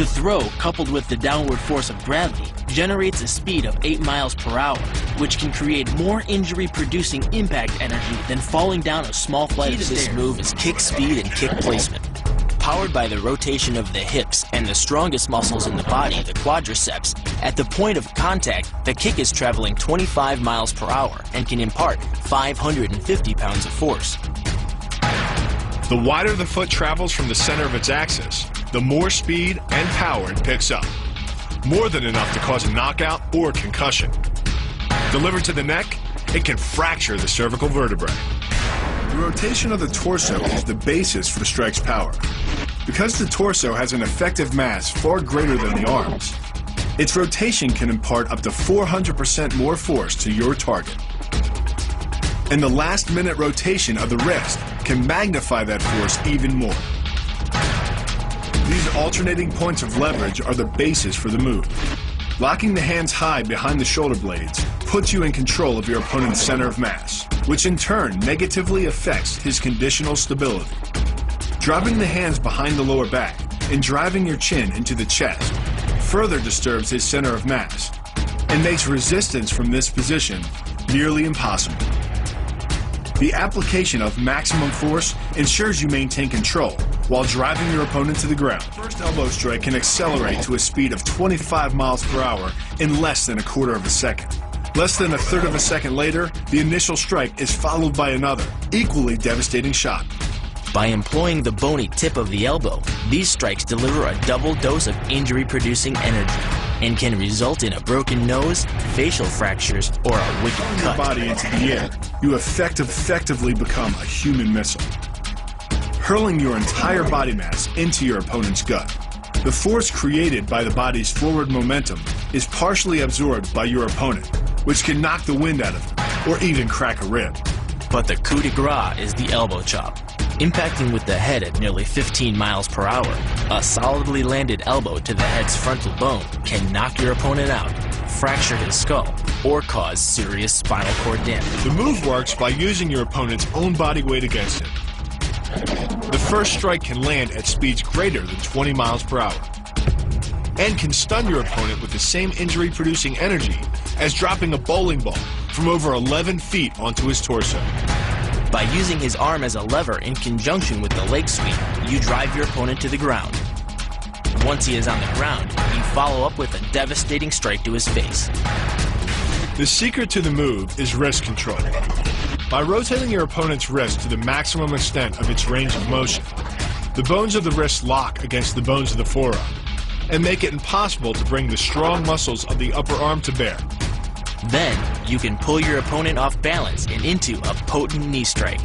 The throw, coupled with the downward force of gravity, generates a speed of 8 miles per hour, which can create more injury-producing impact energy than falling down a small flight of stairs. This move is kick speed and kick placement. Powered by the rotation of the hips and the strongest muscles in the body, the quadriceps, at the point of contact, the kick is traveling 25 miles per hour and can impart 550 pounds of force. The wider the foot travels from the center of its axis, the more speed and power it picks up. More than enough to cause a knockout or concussion. Delivered to the neck, it can fracture the cervical vertebrae. The rotation of the torso is the basis for the strike's power. Because the torso has an effective mass far greater than the arms, its rotation can impart up to 400% more force to your target. And the last-minute rotation of the wrist can magnify that force even more. These alternating points of leverage are the basis for the move. Locking the hands high behind the shoulder blades puts you in control of your opponent's center of mass, which in turn negatively affects his conditional stability. Dropping the hands behind the lower back and driving your chin into the chest further disturbs his center of mass and makes resistance from this position nearly impossible. The application of maximum force ensures you maintain control while driving your opponent to the ground. The first elbow strike can accelerate to a speed of 25 miles per hour in less than a quarter of a second. Less than a third of a second later, the initial strike is followed by another, equally devastating shot. By employing the bony tip of the elbow, these strikes deliver a double dose of injury-producing energy and can result in a broken nose, facial fractures, or a wicked cut. Your body into the air, you effectively become a human missile, hurling your entire body mass into your opponent's gut. The force created by the body's forward momentum is partially absorbed by your opponent, which can knock the wind out of him, or even crack a rib. But the coup de grace is the elbow chop. Impacting with the head at nearly 15 miles per hour, a solidly landed elbow to the head's frontal bone can knock your opponent out, fracture his skull, or cause serious spinal cord damage. The move works by using your opponent's own body weight against him. The first strike can land at speeds greater than 20 miles per hour and can stun your opponent with the same injury-producing energy as dropping a bowling ball from over 11 feet onto his torso. By using his arm as a lever in conjunction with the leg sweep, you drive your opponent to the ground. Once he is on the ground, you follow up with a devastating strike to his face. The secret to the move is wrist control. By rotating your opponent's wrist to the maximum extent of its range of motion, the bones of the wrist lock against the bones of the forearm and make it impossible to bring the strong muscles of the upper arm to bear. Then, you can pull your opponent off balance and into a potent knee strike.